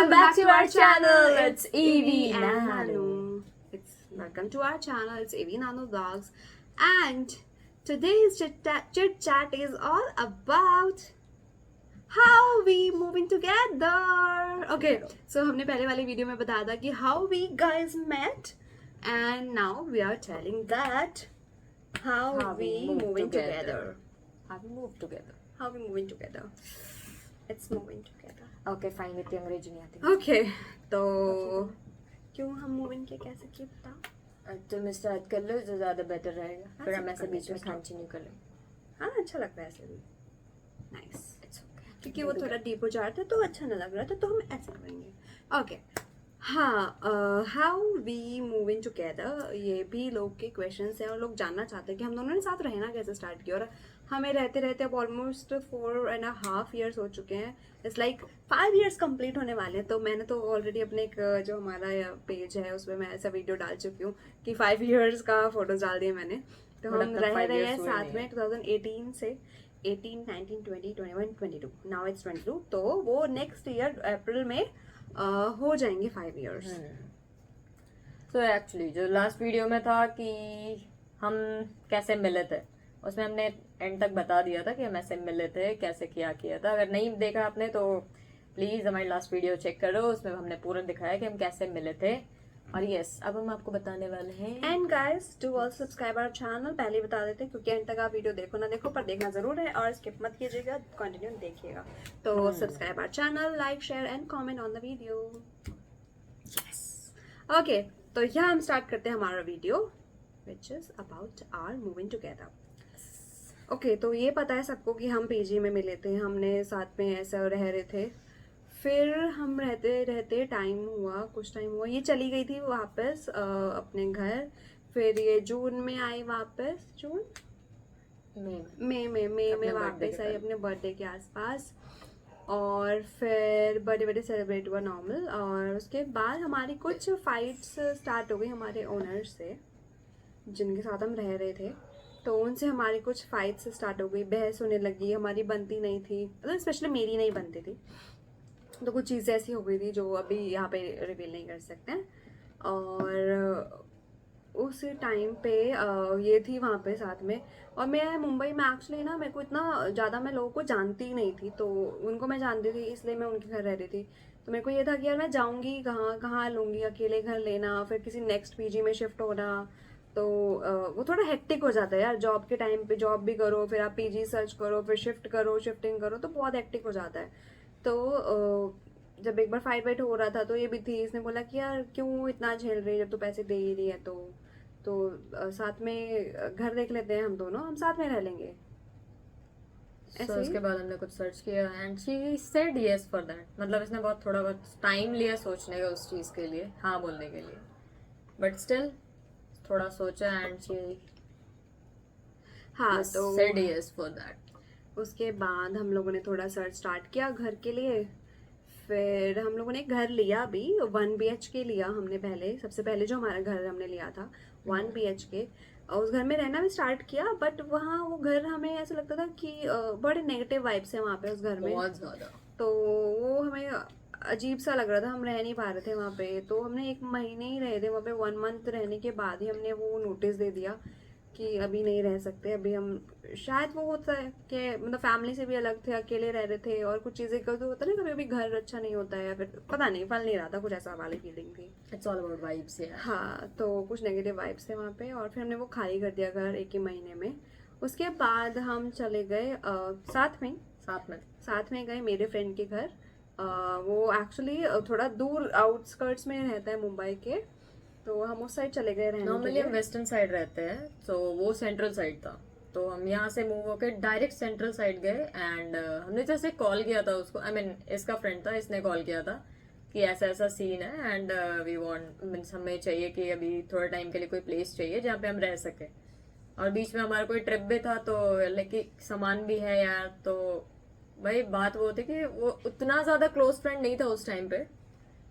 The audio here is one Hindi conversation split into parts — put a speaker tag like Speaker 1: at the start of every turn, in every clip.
Speaker 1: Welcome back to our channel. It's Evie
Speaker 2: and
Speaker 1: and
Speaker 2: Nanu. Welcome to our channel. It's Evie Nanu Vlogs, and today's chit chat is all about how we moving together. Okay, so हमने पहले वाली वीडियो में बताया था कि how we guys met, and now we are telling that how we moving together.
Speaker 1: How we move together.
Speaker 2: How we moving together. It's moving together.
Speaker 1: Okay, fine. इतनी अंग्रेजी नहीं आती.
Speaker 2: Okay, तो क्यों हम मूविंग के कैसे किए बता?
Speaker 1: तुम स्टार्ट कर लो तो ज़्यादा बेटर रहेगा. फिर हम ऐसे बीच में
Speaker 2: start.
Speaker 1: कंटिन्यू कर लें.
Speaker 2: हाँ अच्छा लगता है ऐसे भी. Nice. क्योंकि वो थोड़ा डीप हो जा रहा था तो अच्छा नहीं लग रहा था तो हम ऐसे करेंगे. ओके हाँ, हाउ वी मूविंग टुगेदर, ये भी लोग के क्वेश्चंस हैं और लोग जानना चाहते हैं कि हम दोनों ने साथ रहना कैसे स्टार्ट किया. और हमें रहते रहते अब ऑलमोस्ट 4.5 years हो चुके हैं. इट्स लाइक 5 years कंप्लीट होने वाले हैं. तो मैंने तो ऑलरेडी अपने एक जो हमारा पेज है उसमें मैं ऐसा वीडियो डाल चुकी हूँ कि 5 years का फोटोज डाल दिए मैंने. तो हम रह रहे हैं साथ में 2018 से 18, 19, 20, 21, 22. Now it's 22. तो वो नेक्स्ट ईयर अप्रैल में हो जाएंगे 5 years.
Speaker 1: तो एक्चुअली जो लास्ट वीडियो में था कि हम कैसे मिले थे उसमें हमने एंड तक बता दिया था कि हम ऐसे मिले थे, कैसे किया था. अगर नहीं देखा आपने तो प्लीज़ हमारी लास्ट वीडियो चेक करो. उसमें हमने पूरा दिखाया कि हम कैसे मिले थे. और यस, अब हम आपको बताने वाले हैं.
Speaker 2: And guys do also subscribe our channel. पहले ही बता देते हैं क्योंकि एंड तक आप वीडियो देखो ना देखो पर देखना जरूर है और स्किप मत कीजिएगा, कंटिन्यू देखिएगा. तो subscribe our channel, like share and comment on the video. Yes okay, तो यहाँ हम स्टार्ट करते हैं हमारा video which is about our moving together. Okay, तो ये पता है सबको कि हम पीजी में मिले थे, हमने साथ में ऐसा रह रहे थे. फिर हम रहते रहते कुछ टाइम हुआ, ये चली गई थी वापस अपने घर. फिर ये जून में आई वापस, जून मई में वापस आई अपने बर्थडे के आसपास. और फिर बर्थडे सेलिब्रेट हुआ नॉर्मल. और उसके बाद हमारी कुछ फाइट्स स्टार्ट हो गई हमारे ओनर से जिनके साथ हम रह रहे थे. तो उनसे हमारी कुछ फाइट्स स्टार्ट हो गई, बहस होने लगी, हमारी बनती नहीं थी, मतलब स्पेशली मेरी नहीं बनती थी. तो कुछ चीज़ें ऐसी हो गई थी जो अभी यहाँ पे रिवील नहीं कर सकते हैं. और उस टाइम पे ये थी वहाँ पे साथ में. और मैं मुंबई में एक्चुअली ना, मेरे को इतना ज़्यादा मैं लोगों को जानती नहीं थी, तो उनको मैं जानती थी इसलिए मैं उनके घर रह रही थी. तो मेरे को ये था कि यार मैं जाऊँगी कहाँ लूँगी, अकेले घर लेना, फिर किसी नेक्स्ट पीजी में शिफ्ट होना. तो वो थोड़ा हेक्टिक हो जाता है यार. जॉब के टाइम पे जॉब भी करो, फिर आप पीजी सर्च करो, फिर शिफ्टिंग करो, तो बहुत हेक्टिक हो जाता है. तो जब एक बार फाइट हो रहा था तो ये भी थी, इसने बोला कि यार क्यों इतना झेल रही है जब तू पैसे दे ही रही है. तो साथ में घर देख लेते हैं, हम दोनों हम साथ में रह लेंगे.
Speaker 1: So, उसके बाद हमने कुछ सर्च किया and she said yes for that. मतलब इसने थोड़ा बहुत टाइम लिया सोचने का उस चीज़ के लिए, हाँ बोलने के लिए. बट स्टिल थोड़ा सोचा एंड शी
Speaker 2: हाँ तो
Speaker 1: सेड यस फॉर दैट.
Speaker 2: उसके बाद हम लोगों ने थोड़ा सर्च स्टार्ट किया घर के लिए. फिर हम लोगों ने घर लिया भी, 1 BHK लिया हमने पहले. सबसे पहले जो हमारा घर हमने लिया था 1 BHK. और उस घर में रहना भी स्टार्ट किया. बट वहाँ वो घर हमें ऐसा लगता था कि बड़े नेगेटिव वाइब्स हैं वहाँ पे उस घर में,
Speaker 1: बहुत ज़्यादा.
Speaker 2: तो वो हमें अजीब सा लग रहा था, हम रह नहीं पा रहे थे वहाँ पे. तो हमने 1 महीने ही रहे थे वहाँ पे. 1 month रहने के बाद ही हमने वो नोटिस दे दिया कि अभी नहीं रह सकते. अभी हम शायद वो होता है कि मतलब फैमिली से भी अलग थे, अकेले रह रहे थे, और कुछ चीज़ें कर तो होता है ना कभी घर अच्छा नहीं होता है या फिर पता नहीं फल नहीं रहा था, कुछ ऐसा वाली फीलिंग थी.
Speaker 1: It's all about vibes.
Speaker 2: हाँ, तो कुछ नेगेटिव वाइब्स थे वहाँ पे. और फिर हमने वो खाली कर दिया घर 1 ही महीने में. उसके बाद हम चले गए साथ में गए मेरे फ्रेंड के घर. वो एक्चुअली थोड़ा दूर आउटस्कर्ट्स में रहता है मुंबई के, तो हम उस साइड चले गए रहने.
Speaker 1: नॉर्मली हम वेस्टर्न साइड रहते हैं, तो वो सेंट्रल साइड था. तो हम यहाँ से मूव होकर डायरेक्ट सेंट्रल साइड गए. एंड हमने जैसे कॉल किया था उसको, इसका फ्रेंड था, इसने कॉल किया था कि ऐसा ऐसा सीन है एंड वी वांट, मीन्स हमें चाहिए कि अभी थोड़े टाइम के लिए कोई प्लेस चाहिए जहाँ पे हम रह सकें. और बीच में हमारा कोई ट्रिप भी था, तो लाइक सामान भी है यार. तो भाई बात वो थी कि वो उतना ज़्यादा क्लोज फ्रेंड नहीं था उस टाइम पे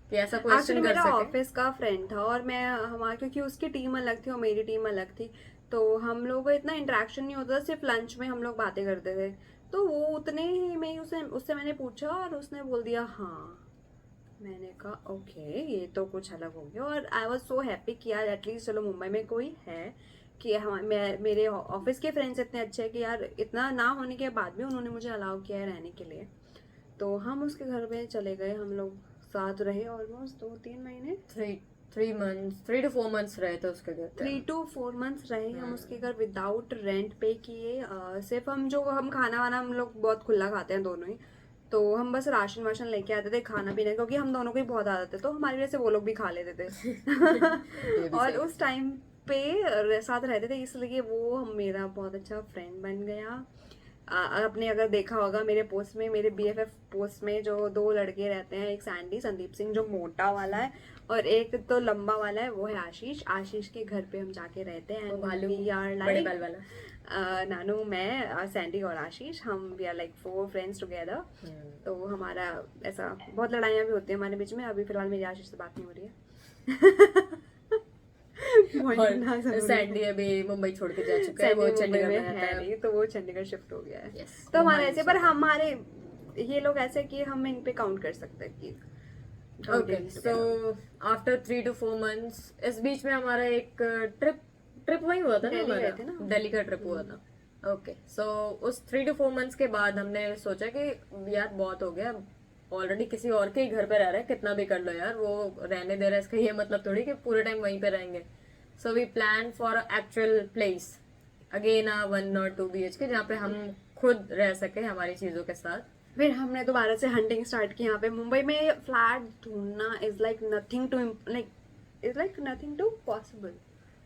Speaker 1: कि ऐसा क्वेश्चन कर सके.
Speaker 2: ऑफिस का फ्रेंड था और मैं हमारा, क्योंकि उसकी टीम अलग थी और मेरी टीम अलग थी, तो हम लोगों को इतना इंटरेक्शन नहीं होता था. सिर्फ लंच में हम लोग बातें करते थे. तो वो उतने ही में उससे मैंने पूछा और उसने बोल दिया हाँ. मैंने कहा ओके, ये तो कुछ अलग हो गया। और आई वॉज सो हैप्पी कि यार एटलीस्ट चलो मुंबई में कोई है, कि मेरे ऑफिस के फ्रेंड्स इतने अच्छे हैं कि यार इतना ना होने के बाद भी उन्होंने मुझे अलाउ किया है रहने के लिए। तो हम उसके घर में चले गए, हम लोग साथ रहे ऑलमोस्ट 2-3 महीने,
Speaker 1: 3 to 4 months रहे थे उसके घर पे।
Speaker 2: 3 to 4 months रहे हम उसके घर विदाउट रेंट पे किए। सिर्फ हम खाना वाना हम लोग बहुत खुला खाते हैं दोनों ही, तो हम बस राशन वाशन लेके आते थे खाना पीना, क्योंकि हम दोनों को ही बहुत आदत है, तो हमारी वजह से वो लोग भी खा लेते थे।
Speaker 1: ये भी
Speaker 2: और
Speaker 1: सही।
Speaker 2: उस टाइम पे साथ रहते थे, इसलिए वो मेरा बहुत अच्छा फ्रेंड बन गया। आपने अगर देखा होगा मेरे पोस्ट में, मेरे BFF पोस्ट में जो 2 लड़के रहते हैं, एक संदीप सिंह जो मोटा वाला है, और एक तो लंबा वाला है, वो है आशीष। आशीष के घर पे हम जाके रहते हैं।
Speaker 1: वो
Speaker 2: And
Speaker 1: भालू,
Speaker 2: we are
Speaker 1: बड़े
Speaker 2: like,
Speaker 1: बाल वाला।
Speaker 2: नानू, मैं, सैंडी और आशीष, हम we are like 4 friends together. तो हमारा ऐसा बहुत लड़ाइयाँ भी होती है हमारे बीच में। अभी फिलहाल मेरी आशीष से बात नहीं हो रही है। Point करना
Speaker 1: और
Speaker 2: जरूरी है।
Speaker 1: सैंडी अभी मुंबई छोड़ के जा चुका है, वो
Speaker 2: सैंडी मुंबई
Speaker 1: चंडीगढ़
Speaker 2: में
Speaker 1: में रहता
Speaker 2: है
Speaker 1: है।
Speaker 2: नहीं, तो वो चंडीगढ़ शिफ्ट हो गया है।
Speaker 1: Yes,
Speaker 2: तो हमारे
Speaker 1: मोहाली
Speaker 2: ऐसे, पर
Speaker 1: side।
Speaker 2: हमारे ये लोग ऐसे कि हम इन पे काउंट कर सकते हैं कि
Speaker 1: okay, so after 3 to 4 months इस बीच में हमारा एक ट्रिप वही हुआ था ना,
Speaker 2: दिल्ली गए
Speaker 1: हमारा
Speaker 2: थे ना।
Speaker 1: दिल्ली का ट्रिप हुआ था। ओके, सो उस 3 to 4 months के बाद हमने सोचा कि यार बहुत हो गया, ऑलरेडी किसी और के ही घर पे रह रहे हैं, कितना भी कर लो यार, वो रहने दे रहा है, इसका ये मतलब थोड़ी कि पूरे टाइम वहीं पे रहेंगे। So we plan for actual place, again 1 or 2 BHK, जहाँ पे हम खुद रह सके हमारी चीजों के साथ।
Speaker 2: फिर हमने दोबारा से हंटिंग स्टार्ट की। यहाँ पे मुंबई में फ्लैट ढूंढना is like nothing to possible,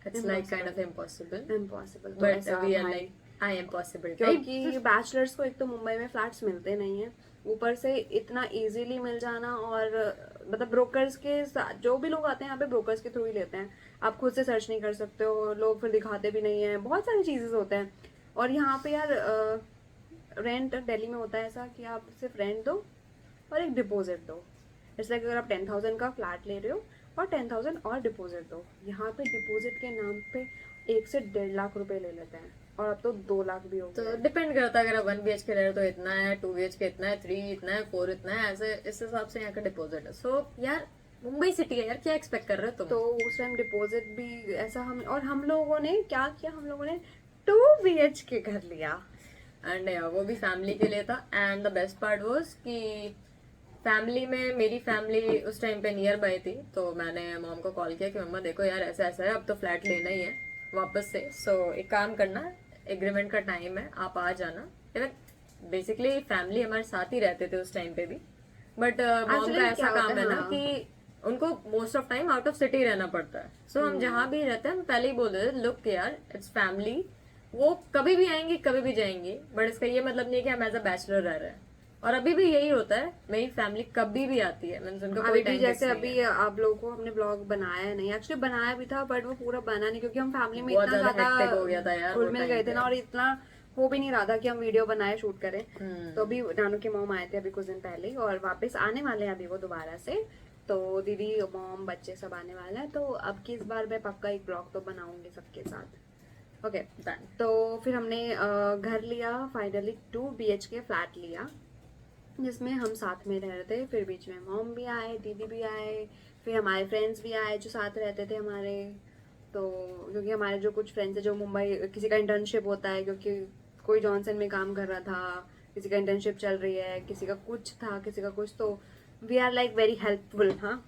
Speaker 1: it's like kind of impossible,
Speaker 2: impossible. तो
Speaker 1: बट
Speaker 2: ऐसा
Speaker 1: वी आर
Speaker 2: भाई,
Speaker 1: लाइक आई एम पॉसिबल,
Speaker 2: क्योंकि बैचलर्स को एक तो मुंबई में फ्लैट्स मिलते नहीं है, ऊपर से इतना इजीली मिल जाना, और मतलब ब्रोकर्स के साथ जो भी लोग आते हैं यहाँ पे ब्रोकर्स के थ्रू ही लेते हैं। आप खुद से सर्च नहीं कर सकते हो, लोग फिर दिखाते भी नहीं है, बहुत सारी चीजें होते हैं। और यहाँ पे यार रेंट दिल्ली में होता है ऐसा कि आप सिर्फ रेंट दो और एक डिपॉजिट दो। इट्स लाइक अगर आप 10,000 का फ्लैट ले रहे हो और 10,000 और डिपॉजिट दो। यहाँ पे डिपॉजिट के नाम पे 1 से 1.5 लाख रुपए ले लेते हैं, और अब तो 2 लाख भी हो
Speaker 1: तो
Speaker 2: गए।
Speaker 1: डिपेंड करता है, अगर आप 1 BHK ले रहे हो तो इतना है, 2 BHK इतना है, 3 इतना है, 4 इतना है, ऐसे इस हिसाब से यहाँ का डिपॉजिट है। सो यार मुंबई सिटी है यार, क्या एक्सपेक्ट कर रहे हो तुम?
Speaker 2: तो उस टाइम डिपॉजिट भी ऐसा हम लोगों ने क्या किया, हम लोगों ने 2 BHK घर लिया।
Speaker 1: एंड वो भी फैमिली के लिए था। And the best part was कि फैमिली में मेरी फैमिली उस टाइम पे नियर बाय थी, तो मैंने मॉम को कॉल किया कि मम्मा देखो यार ऐसा ऐसा है, अब तो फ्लैट लेना ही है वापस से। सो एक काम करना, एग्रीमेंट का टाइम है, आप आ जाना। इवन बेसिकली फैमिली हमारे साथ ही रहते थे उस टाइम पे भी, बट मॉम
Speaker 2: Actually
Speaker 1: का ऐसा
Speaker 2: क्या
Speaker 1: काम
Speaker 2: होता
Speaker 1: है
Speaker 2: है,
Speaker 1: ना
Speaker 2: हाँ।
Speaker 1: कि उनको most of time out of city रहना पड़ता है। सो हम जहाँ भी रहते हैं हम पहले ही बोल देते हैं, लुक यार इट्स फैमिली, वो कभी भी आएंगी कभी भी जाएंगी, बट इसका ये मतलब नहीं है कि हम एज अ बैचलर रह रहे हैं। और अभी भी यही होता है, मेरी फैमिली कभी भी आती है, मीन्स उनको
Speaker 2: अभी
Speaker 1: कोई
Speaker 2: भी
Speaker 1: टाइम
Speaker 2: जैसे अभी आप लोगों को हमने ब्लॉग बनाया नहीं, एक्चुअली बनाया भी था बट वो पूरा बना नहीं, क्योंकि हम फैमिली में
Speaker 1: बहुत
Speaker 2: इतना
Speaker 1: ज्यादा hectic
Speaker 2: ज्यादा
Speaker 1: हो गया था यार वो
Speaker 2: घुल मिल
Speaker 1: time
Speaker 2: गए थे
Speaker 1: पे।
Speaker 2: ना, और इतना हो भी नहीं रहा था कि हम वीडियो बनाए शूट करें।
Speaker 1: हम्म।
Speaker 2: तो अभी नानू के मॉम आए थे अभी कुछ दिन पहले ही, और वापस आने वाले हैं अभी वो दोबारा से। तो दीदी मॉम बच्चे सब आने वाले हैं, तो अब की इस बार मैं पक्का एक ब्लॉग तो बनाऊंगी सबके साथ। Okay
Speaker 1: Done।
Speaker 2: तो फिर हमने घर लिया फाइनली, 2 BHK फ्लैट लिया जिसमें हम साथ में रह रहे थे। फिर बीच में मॉम भी आए, दीदी भी आए, फिर हमारे फ्रेंड्स भी आए जो साथ रहते थे हमारे। तो क्योंकि हमारे जो कुछ फ्रेंड्स हैं जो मुंबई, किसी का इंटर्नशिप होता है, क्योंकि कोई जॉनसन में काम कर रहा था, किसी का इंटर्नशिप चल रही है, किसी का कुछ था, किसी का कुछ, तो we are like very helpful. हाँ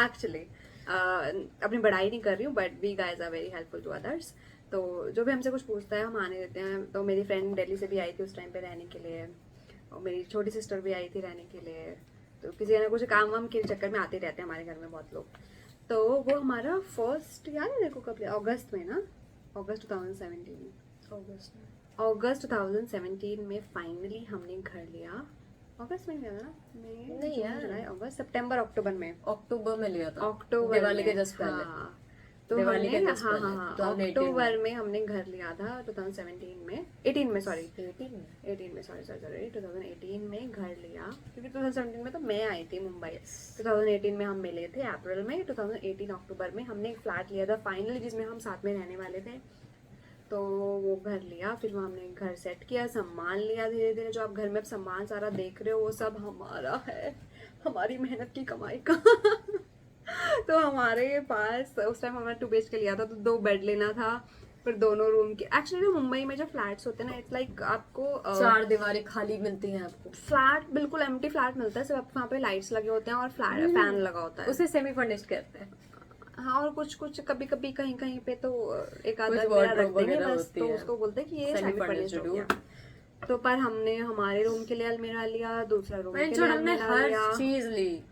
Speaker 2: एक्चुअली अपनी बड़ाई नहीं कर रही हूँ, but we guys are very helpful to others. तो जो भी हमसे कुछ पूछता है हम आने देते हैं। तो मेरी फ्रेंड दिल्ली से भी आई थी उस टाइम पे रहने के लिए, और मेरी छोटी सिस्टर भी आई थी रहने के लिए। तो किसी ना कुछ काम वाम के चक्कर में आते रहते हैं हमारे घर में बहुत लोग। तो वो हमारा फर्स्ट, याद है देखो कब लिया, अगस्त में ना, अगस्त 2017 में फाइनली हमने घर लिया। अगस्त में लिया था ना, मई,
Speaker 1: नहीं
Speaker 2: जून,
Speaker 1: यार।
Speaker 2: जुलाई, अगस्त, सितंबर, अक्टूबर में।
Speaker 1: अक्टूबर में लिया था,
Speaker 2: अक्टूबर
Speaker 1: दिवाली के
Speaker 2: में,
Speaker 1: जस्ट पहले।
Speaker 2: हाँ। तो
Speaker 1: दिवाली
Speaker 2: हमने,
Speaker 1: के just
Speaker 2: हाँ
Speaker 1: पहले,
Speaker 2: हाँ हाँ
Speaker 1: 2018
Speaker 2: अक्टूबर
Speaker 1: में।
Speaker 2: में हमने घर लिया था 2017 में, 18 में सॉरी,
Speaker 1: 18 में।
Speaker 2: 18 में सॉरी 2018 में घर लिया, क्योंकि 2017 में तो मैं आई थी मुंबई। 2018 में हम मिले थे अप्रैल में, 2018 अक्टूबर में हमने एक फ्लैट लिया था फाइनली, जिसमें हम साथ में रहने वाले थे। तो वो घर लिया, फिर वो हमने घर सेट किया, सामान लिया धीरे धीरे। जो आप घर में सामान सारा देख रहे हो वो सब हमारा है, हमारी मेहनत की कमाई का। तो हमारे पास उस टाइम हमने 2 BHK लिया था, तो 2 बेड लेना था, फिर दोनों रूम के। एक्चुअली मुंबई में जो फ्लैट्स होते हैं ना, इट्स लाइक आपको
Speaker 1: 4 दीवारें खाली मिलती हैं आपको,
Speaker 2: फ्लैट बिल्कुल एम्प्टी फ्लैट मिलता है, सिर्फ वहाँ पे लाइट्स लगे होते हैं और फ्लैट फैन लगा होता है।
Speaker 1: उसे सेमी फर्निश्ड कहते हैं।
Speaker 2: हाँ, और कुछ कुछ कभी कभी कहीं कहीं पे तो एक आधा
Speaker 1: कुछ
Speaker 2: मेरा रख
Speaker 1: wardrobe
Speaker 2: देंगे
Speaker 1: वगैरह
Speaker 2: बस,
Speaker 1: होती
Speaker 2: तो
Speaker 1: है।
Speaker 2: उसको बोलते हैं कि ये
Speaker 1: Semi
Speaker 2: सेमी फर्निश्ड
Speaker 1: furnished
Speaker 2: हो गया। तो पर हमने हमारे रूम के लिए अलमीरा लिया, दूसरा रूम के लिए
Speaker 1: हमने
Speaker 2: अलमीरा
Speaker 1: हर
Speaker 2: लिया,
Speaker 1: चीज ली,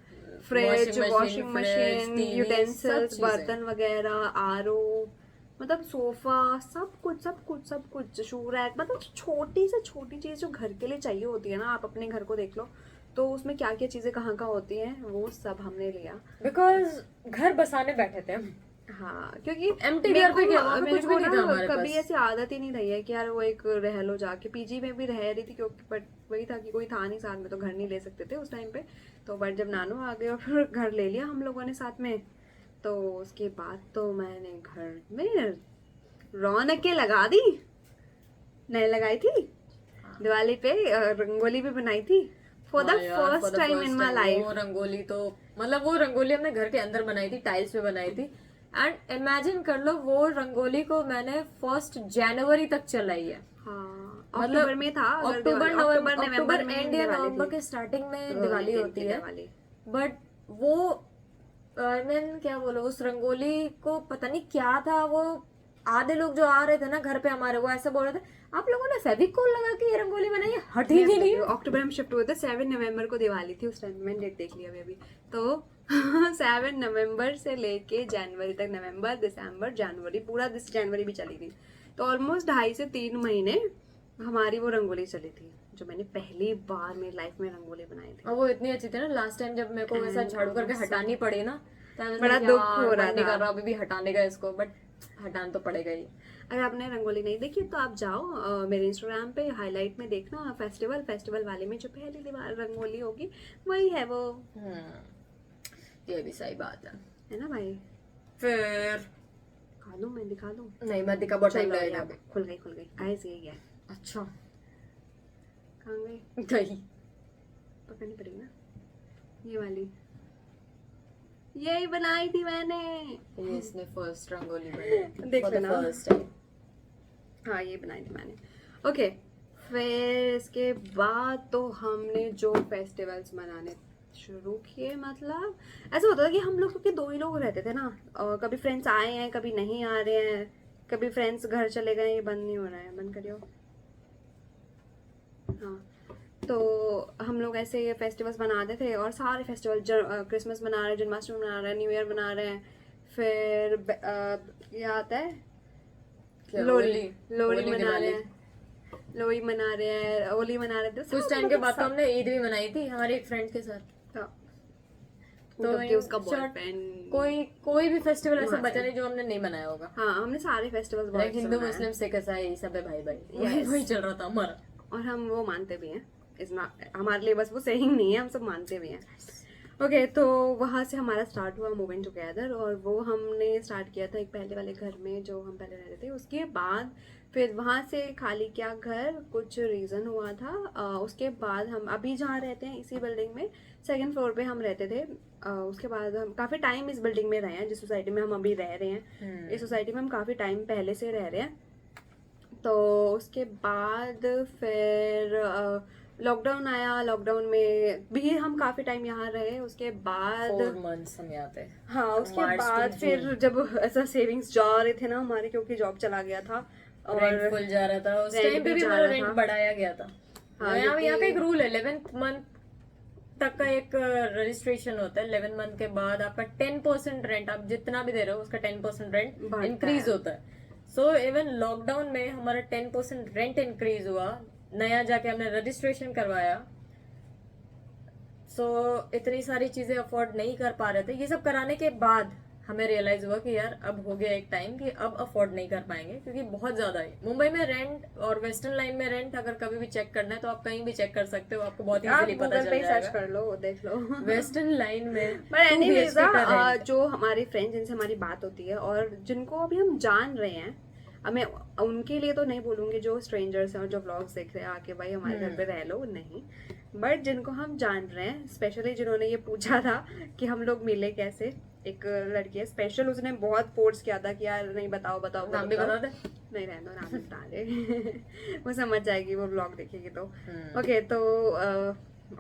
Speaker 2: fridge, washing machine,
Speaker 1: TV,
Speaker 2: utensils,
Speaker 1: सब
Speaker 2: बर्तन वगैरह, आरओ, मतलब सोफा, सब कुछ सब कुछ सब कुछ, शू रैक, मतलब छोटी से छोटी चीज जो घर के लिए चाहिए होती है ना। आप अपने घर को देख लो तो उसमें क्या क्या चीजें कहाँ कहाँ होती हैं, वो सब हमने लिया।
Speaker 1: बिकॉज घर बसाने बैठे थे हम।
Speaker 2: हाँ, क्योंकि
Speaker 1: Empty घर पे क्या, वहाँ पे
Speaker 2: मेरे
Speaker 1: कुछ
Speaker 2: को
Speaker 1: भी नहीं था
Speaker 2: ना
Speaker 1: हमारे
Speaker 2: कभी
Speaker 1: पास।
Speaker 2: ऐसी आदत ही नहीं रही है कि यार वो एक रह लो जाके। पीजी में भी रह रही थी क्योंकि बट वही था कि कोई था नहीं साथ में, तो घर नहीं ले सकते थे उस टाइम पे। तो बट जब नानू आ गए और फिर घर ले लिया हम लोगों ने साथ में, तो उसके बाद तो मैंने घर में रौनकें लगा दी। नहीं लगाई थी दिवाली पे, रंगोली भी बनाई थी फॉर द
Speaker 1: हाँ यार, for
Speaker 2: first
Speaker 1: the
Speaker 2: time
Speaker 1: first
Speaker 2: in my
Speaker 1: time
Speaker 2: life.
Speaker 1: वो रंगोली तो मतलब वो रंगोली हमने घर के अंदर बनाई थी, टाइल्स पे बनाई थी। एंड इमेजिन कर लो, वो रंगोली को मैंने 1 जनवरी तक चलाई है।
Speaker 2: हाँ,
Speaker 1: मतलब
Speaker 2: अक्टूबर में था,
Speaker 1: अक्टूबर
Speaker 2: में
Speaker 1: एंड या
Speaker 2: दिवाली
Speaker 1: नवंबर
Speaker 2: थी।
Speaker 1: के स्टार्टिंग में
Speaker 2: दो
Speaker 1: दिवाली
Speaker 2: दिन
Speaker 1: होती
Speaker 2: की
Speaker 1: है।
Speaker 2: दिवाली।
Speaker 1: बट वो आई मीन क्या बोलो, उस रंगोली को पता नहीं क्या था, वो आधे लोग जो आ रहे थे ना घर पे हमारे, वो ऐसा बोल रहे थे आप लोगों ने फेविकोल लगा के ये रंगोली बनाई है, हट ही नहीं रही है।
Speaker 2: अक्टूबर में शिफ्ट हुए थे, 7 नवंबर को दिवाली थी उस टाइम। मैंने डेट देख लिया अभी तो 7 नवंबर से लेके जनवरी तक, नवंबर, दिसंबर, जनवरी, पूरा जनवरी भी चली थी। तो ऑलमोस्ट 2.5 से 3 महीने हमारी वो रंगोली चली थी, जो मैंने पहली बार मेरी लाइफ में रंगोली बनाई थी।
Speaker 1: और वो इतनी अच्छी थी ना, लास्ट टाइम जब मेरे को वैसा झाड़ू करके हटानी पड़ी ना, तो I was
Speaker 2: बड़ा
Speaker 1: like,
Speaker 2: दुख
Speaker 1: यार,
Speaker 2: हो रहा
Speaker 1: मन नहीं
Speaker 2: था।
Speaker 1: कर रहा अभी भी हटाने का इसको, बट हटाना तो पड़ेगा ही।
Speaker 2: अगर आपने रंगोली नहीं देखी तो आप जाओ मेरे इंस्टाग्राम पे हाईलाइट में देखना, फेस्टिवल वाले में जो पहली दीवार रंगोली होगी वही है वो,
Speaker 1: ये भी सही बात
Speaker 2: है ना भाई।
Speaker 1: फिर
Speaker 2: खा लूं मैं, दिखा दूं?
Speaker 1: नहीं, मैं दिखा, बहुत टाइम
Speaker 2: चलो
Speaker 1: लगेगा
Speaker 2: यार,
Speaker 1: अभी।
Speaker 2: खुल गई गाइस, यही है।
Speaker 1: अच्छा
Speaker 2: कहाँ गई?
Speaker 1: गई।
Speaker 2: पकड़नी पड़ेगी ना, ये वाली, यही बनाई थी मैंने।
Speaker 1: ये इसने फर्स्ट रंगोली बनाई
Speaker 2: देख
Speaker 1: for the
Speaker 2: लेना।
Speaker 1: first time।
Speaker 2: हाँ, ये बनाई थी मैंने। ओके, फिर इसके बाद तो हमने जो फेस्टिवल्स मनाने शुरू किए, मतलब ऐसा होता था कि हम लोग, क्योंकि 2 ही लोग रहते थे ना, और कभी फ्रेंड्स आए हैं, कभी नहीं आ रहे हैं, कभी फ्रेंड्स घर चले गए। ये बंद नहीं हो रहा है, बंद करियो। हाँ, तो हम लोग ऐसे ये फेस्टिवल्स मनाते थे, और सारे फेस्टिवल, क्रिसमस मना रहे हैं, जन्माष्टमी मना रहे हैं, न्यू ईयर मना रहे हैं, फिर ये आता है
Speaker 1: क्या,
Speaker 2: लोहड़ी
Speaker 1: होली,
Speaker 2: मना
Speaker 1: दिवाली।
Speaker 2: रहे हैं, लोहड़ी मना रहे हैं, होली मना रहे थे।
Speaker 1: कुछ टाइम के बाद तो हमने ईद भी मनाई थी हमारी एक फ्रेंड के साथ।
Speaker 2: तो
Speaker 1: तो
Speaker 2: उसका
Speaker 1: short-
Speaker 2: बॉयफ्रेंड,
Speaker 1: कोई भी फेस्टिवल ऐसा
Speaker 2: वहाँ
Speaker 1: बचा
Speaker 2: से।
Speaker 1: नहीं जो हमने नहीं मनाया होगा।
Speaker 2: हाँ, हमने सारे फेस्टिवल्स बहुत
Speaker 1: लाइक
Speaker 2: अच्छे
Speaker 1: हिंदू
Speaker 2: मनाए।
Speaker 1: मुस्लिम सिख ईसाई सब है, भाई भाई
Speaker 2: Yes.
Speaker 1: वही चल रहा था हमारा।
Speaker 2: और हम वो मानते भी हैं, हमारे लिए बस वो सही नहीं है, हम सब मानते भी हैं। ओके, तो वहाँ से हमारा स्टार्ट हुआ मूविंग टुगेदर, और वो हमने स्टार्ट किया था एक पहले वाले घर में जो हम पहले रहते थे। उसके बाद फिर वहाँ से खाली किया घर, कुछ रीज़न हुआ था। उसके बाद हम अभी जहाँ रहते हैं इसी बिल्डिंग में 2nd फ्लोर पे हम रहते थे। उसके बाद हम काफ़ी टाइम इस बिल्डिंग में रहे हैं, जिस सोसाइटी में हम अभी रह रहे हैं। इस सोसाइटी में हम काफ़ी टाइम पहले से रह रहे हैं। तो उसके बाद फिर लॉकडाउन आया, लॉकडाउन में भी हम काफ़ी टाइम यहाँ रहे। उसके बाद
Speaker 1: 4 months हम यहाँ थे।
Speaker 2: हाँ, उसके
Speaker 1: March
Speaker 2: बाद
Speaker 1: to
Speaker 2: फिर
Speaker 1: June।
Speaker 2: जब ऐसा सेविंग्स जा रहे थे ना हमारे, क्योंकि जॉब चला गया था और
Speaker 1: रेंट फुल जा रहा था उस
Speaker 2: rent
Speaker 1: टाइम पे
Speaker 2: भी
Speaker 1: भी
Speaker 2: जा
Speaker 1: हमारा
Speaker 2: रहा
Speaker 1: रेंट
Speaker 2: था।
Speaker 1: बढ़ाया गया था।
Speaker 2: हाँ,
Speaker 1: यहाँ
Speaker 2: क्योंकि-
Speaker 1: का एक रूल है, 11th मंथ तक का एक रजिस्ट्रेशन होता है। 11 मंथ के बाद आपका 10% रेंट, आप जितना भी दे रहे हो उसका 10% रेंट
Speaker 2: बढ़ता
Speaker 1: इंक्रीज
Speaker 2: है।
Speaker 1: होता है। सो इवन लॉकडाउन में हमारा 10% रेंट इंक्रीज हुआ, नया जाके हमने रजिस्ट्रेशन करवाया। सो इतनी सारी चीजें अफोर्ड नहीं कर पा रहे थे। ये सब कराने के बाद हमें रियलाइज हुआ कि यार अब हो गया एक टाइम कि अब अफोर्ड नहीं कर पाएंगे, क्योंकि बहुत ज्यादा है मुंबई में रेंट। और वेस्टर्न लाइन में रेंट अगर कभी भी चेक करना है तो आप कहीं भी चेक कर सकते हो, आपको बहुत
Speaker 2: आप
Speaker 1: इजीली पता
Speaker 2: गूगल पे
Speaker 1: चल
Speaker 2: सर्च
Speaker 1: जाएगा।
Speaker 2: कर लो, देख लो।
Speaker 1: वेस्टर्न लाइन में
Speaker 2: पर
Speaker 1: 2
Speaker 2: एनीवेज,
Speaker 1: BHK का rent।
Speaker 2: जो हमारे फ्रेंड्स जिनसे हमारी बात होती है और जिनको अभी हम जान रहे हैं, अब मैं उनके लिए तो नहीं बोलूँगी जो स्ट्रेंजर्स हैं और जो व्लॉग्स देख रहे हैं आके भाई हमारे घर पे रह लो, नहीं, बट जिनको हम जान रहे हैं, स्पेशली जिन्होंने ये पूछा था कि हम लोग मिले कैसे, एक लड़की है स्पेशल, उसने बहुत फोर्स किया था कि यार नहीं बताओ बताओ
Speaker 1: नाम भी बता दे।
Speaker 2: नहीं रहने दो, नाम नहीं बता रहे वो समझ जाएगी, वो ब्लॉग देखेगी तो। ओके, तो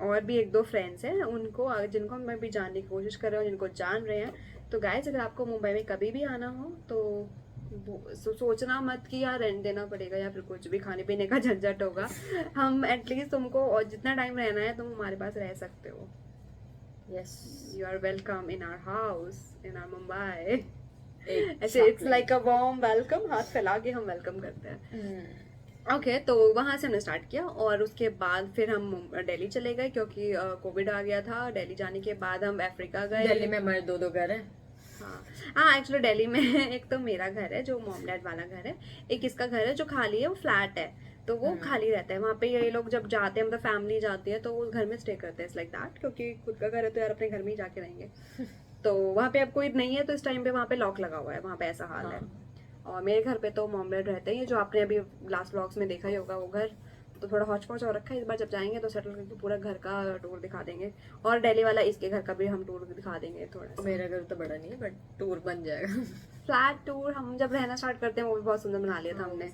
Speaker 2: और भी एक दो फ्रेंड्स हैं उनको जिनको मैं भी जानने की कोशिश कर रहे हूँ, जिनको जान रहे हैं। तो गाइस अगर आपको मुंबई में कभी भी आना हो तो सोचना मत कि यार रेंट देना पड़ेगा या फिर कुछ भी खाने पीने का झंझट होगा। हम एटलीस्ट तुमको और जितना टाइम रहना है तुम हमारे पास रह सकते हो।
Speaker 1: Yes,
Speaker 2: you are welcome in our house in our Mumbai. ऐसे it's like a warm welcome, हाथ फैला के हम वेलकम करते हैं। ओके, तो वहाँ से हमने स्टार्ट किया और उसके बाद फिर हम दिल्ली चले गए क्योंकि कोविड आ गया था। दिल्ली जाने के बाद हम अफ्रीका गए।
Speaker 1: दिल्ली में हमारे दो घर हैं।
Speaker 2: हाँ एक्चुअली दिल्ली में एक तो मेरा घर है जो मॉम डैड वाला घर है, एक इसका घर है जो खाली है, वो फ्लैट है, तो वो खाली रहता है। वहाँ पे ये लोग जब जाते हैं, मतलब फैमिली जाती है तो वो घर में स्टे करते हैं, लाइक दैट, क्योंकि खुद का घर है तो यार अपने घर में ही जाके रहेंगे। तो वहाँ पे अब कोई नहीं है तो इस टाइम पे वहाँ पे लॉक लगा हुआ है, वहाँ पे ऐसा हाल है। और मेरे घर पे तो मॉम डैड रहते हैं, जो आपने अभी लास्ट व्लॉग्स में देखा ही होगा वो घर, तो थोड़ा हौच पौच और रखा है। इस बार जब जाएंगे तो सेटल करके पूरा घर का टूर दिखा देंगे, और दिल्ली वाला इसके घर का भी हम टूर दिखा देंगे थोड़ा सा।
Speaker 1: मेरा घर तो बड़ा नहीं है बट टूर बन जाएगा।
Speaker 2: फ्लैट टूर हम जब रहना स्टार्ट करते हैं वो भी बहुत सुंदर बना लिया था हमने।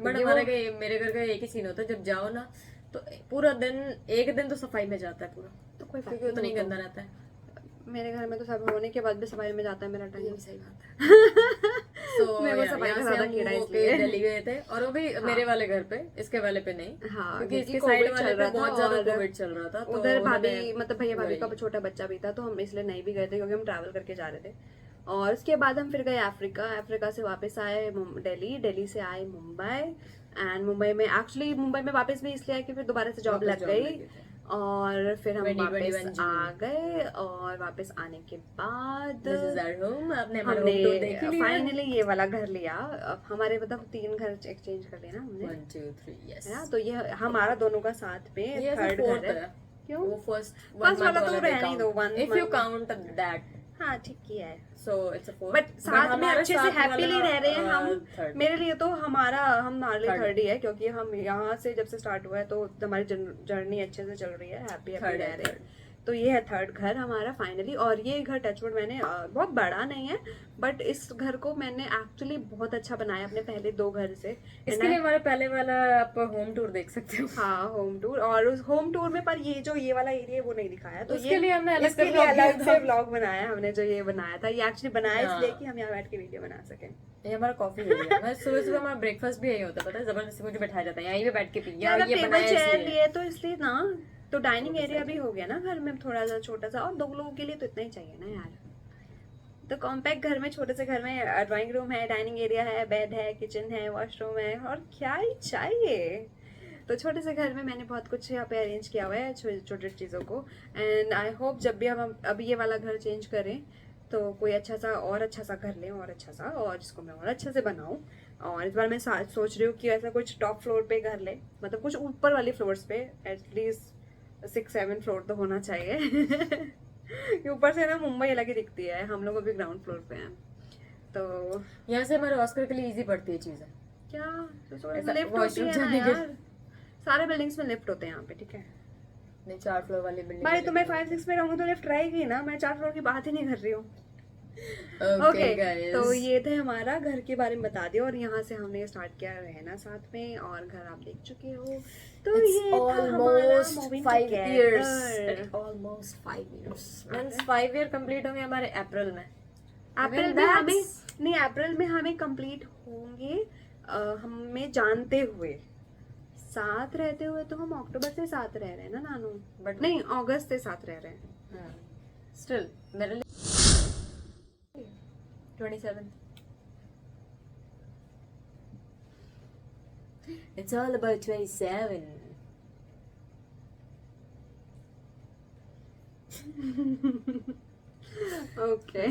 Speaker 1: बट हमारा मेरे घर का एक ही सीन होता है, जब जाओ ना तो पूरा दिन, एक दिन तो सफाई में जाता है पूरा,
Speaker 2: तो कोई बात
Speaker 1: क्योंकि उतना ही गंदा रहता है।
Speaker 2: मेरे घर में तो सब होने के बाद भी सफाई में जाता है मेरा टाइम।
Speaker 1: सही बात है। तो
Speaker 2: मैं वो सफाई का ज्यादा कीड़ा इसलिए।
Speaker 1: दिल्ली गए थे, और वो भी मेरे वाले घर पे, इसके वाले पे नहीं।
Speaker 2: हाँ,
Speaker 1: क्योंकि इसके साइड वाले पे बहुत ज्यादा कोविड चल रहा था, तो
Speaker 2: उधर भाभी मतलब भैया भाभी का छोटा बच्चा भी था, तो हम इसलिए नहीं भी गए थे क्योंकि हम ट्रैवल करके जा रहे थे। और उसके बाद हम फिर गए अफ्रीका, अफ्रीका से वापस आए दिल्ली, दिल्ली से आए मुंबई, एंड मुंबई में एक्चुअली मुंबई में वापस भी इसलिए आए कि फिर दोबारा से जॉब लग गई, और फिर हम वापस आ गए। और वापस आने के बाद हमने फाइनली ये वाला घर लिया। अब हमारे मतलब 3 घर एक्सचेंज कर लिया ना हमने,
Speaker 1: 1 2 3 यस।
Speaker 2: है ना, तो ये हमारा दोनों का साथ में थर्ड घर है। क्यों?
Speaker 1: वो फर्स्ट
Speaker 2: वाला तो रहने दो, 1
Speaker 1: इफ यू काउंट दैट।
Speaker 2: हाँ ठीक ही है,
Speaker 1: सो इट्स अ 4,
Speaker 2: बट साथ में अच्छे से हैप्पीली रह रहे हैं हम।
Speaker 1: third।
Speaker 2: मेरे लिए तो हमारे लिए थर्ड ही है, क्योंकि हम यहाँ से जब से स्टार्ट हुआ है तो हमारी जर्नी अच्छे से चल रही है, हैप्पी रह रहे हैं। तो ये है थर्ड घर हमारा फाइनली। और ये घर टचवुड मैंने बहुत बड़ा नहीं है, बट इस घर को मैंने एक्चुअली बहुत अच्छा बनाया अपने पहले 2 घर से।
Speaker 1: इसके लिए हमारे पहले वाला आप होम टूर देख सकते हो।
Speaker 2: हाँ, होम टूर, और उस होम टूर में पर ये वाला एरिया वो नहीं दिखाया, तो
Speaker 1: उसके लिए हमने अलग
Speaker 2: से व्लॉग बनाया हमने। जो ये बनाया था, ये एक्चुअली बनाया इसलिए कि हम यहाँ बैठ के वीडियो बना सके।
Speaker 1: ये हमारा कॉफी एरिया है। सुबह सुबह हमारा ब्रेकफास्ट भी यही होता है, पता है, जबरदस्ती मुझे बैठाया जाता है यहीं पे बैठ के पी, या ये बनाया इसलिए।
Speaker 2: तो इसलिए ना, तो डाइनिंग एरिया भी हो गया ना घर में थोड़ा सा छोटा सा, और 2 लोगों के लिए तो इतना ही चाहिए ना यार। तो कॉम्पैक्ट घर में, छोटे से घर में ड्राइंग रूम है, डाइनिंग एरिया है, बेड है, किचन है, वॉशरूम है, और क्या ही चाहिए। तो छोटे से घर में मैंने बहुत कुछ यहाँ पे अरेंज किया हुआ है, छोटी छोटी चीज़ों को। एंड आई होप जब भी हम अभी ये वाला घर चेंज करें तो कोई अच्छा सा घर लें, और अच्छा सा, और जिसको मैं और अच्छे से बनाऊँ। और इस बार मैं सोच रही हूँ कि ऐसा कुछ टॉप फ्लोर पे घर ले, मतलब कुछ ऊपर वाली फ्लोर्स पे, एटलीस्ट 6-7 फ्लोर तो होना चाहिए। ऊपर से ना मुंबई अलग ही दिखती है, हम लोग अभी ग्राउंड फ्लोर पे हैं। तो
Speaker 1: यहाँ से हमारे ऑस्कर के लिए इजी पड़ती है चीजें।
Speaker 2: क्या लिफ्ट होती है ना यार, सारे बिल्डिंग्स में लिफ्ट होते हैं यहाँ पे, ठीक है।
Speaker 1: नहीं, 4 फ्लोर वाली बिल्डिंग
Speaker 2: भाई तो मैं 5-6 में रहूंगी तो लिफ्ट रहेगी ना, मैं 4 फ्लोर की बात ही नहीं कर रही हूँ। ओके, तो ये थे हमारा घर के बारे में बता दिया, और यहाँ से हमने स्टार्ट किया रहना साथ में, और घर आप देख चुके हो। तो ये
Speaker 1: almost 5 years, almost 5 years means 5 year complete होंगे हमारे अप्रैल में।
Speaker 2: अप्रैल में हमें नहीं, अप्रैल में हमें कंप्लीट होंगे हमें जानते हुए, साथ रहते हुए तो हम अक्टूबर से साथ रह रहे हैं ना नानू, बट नहीं अगस्त से साथ रह रहे हैं।
Speaker 1: स्टिल मेरे लिए 27th। It's all about 27.
Speaker 2: Okay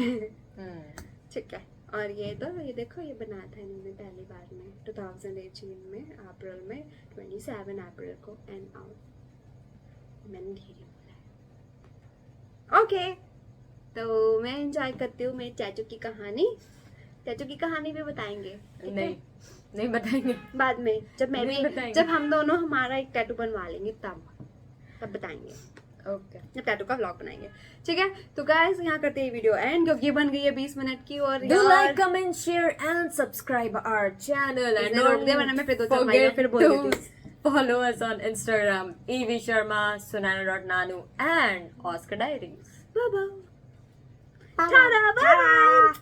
Speaker 2: ठीक है। और ये देखो, ये बनाया था इन्होंने पहली बार में 2018 में अप्रैल में, 27 अप्रैल को, एंड आउट मैंने धीरे बोला। ओके, तो मैं एंजॉय करती हूँ मेरी चाचू की कहानी। चाचू की कहानी भी बताएंगे?
Speaker 1: नहीं नहीं बताएंगे।
Speaker 2: बाद में जब मैं
Speaker 1: नहीं
Speaker 2: भी
Speaker 1: बताएंगे।
Speaker 2: जब हम दोनों हमारा एक टैटू बनवा लेंगे तब बताएंगे,
Speaker 1: ओके
Speaker 2: जब टैटू का व्लॉग बनाएंगे। ठीक है, तो गाइस यहाँ करते हैं वीडियो एंड, क्योंकि ये बन गई है 20 मिनट की। और
Speaker 1: Do
Speaker 2: यार
Speaker 1: like, comment, share and subscribe our channel and
Speaker 2: इसने रोक दिया, वरना मैं फिर दो चार मारेगा,
Speaker 1: forget
Speaker 2: फिर बोल
Speaker 1: to
Speaker 2: देती।
Speaker 1: follow us on Instagram EV Sharma, Sunana.Nanu and Oscar Diaries.
Speaker 2: Bye bye, tata, bye bye.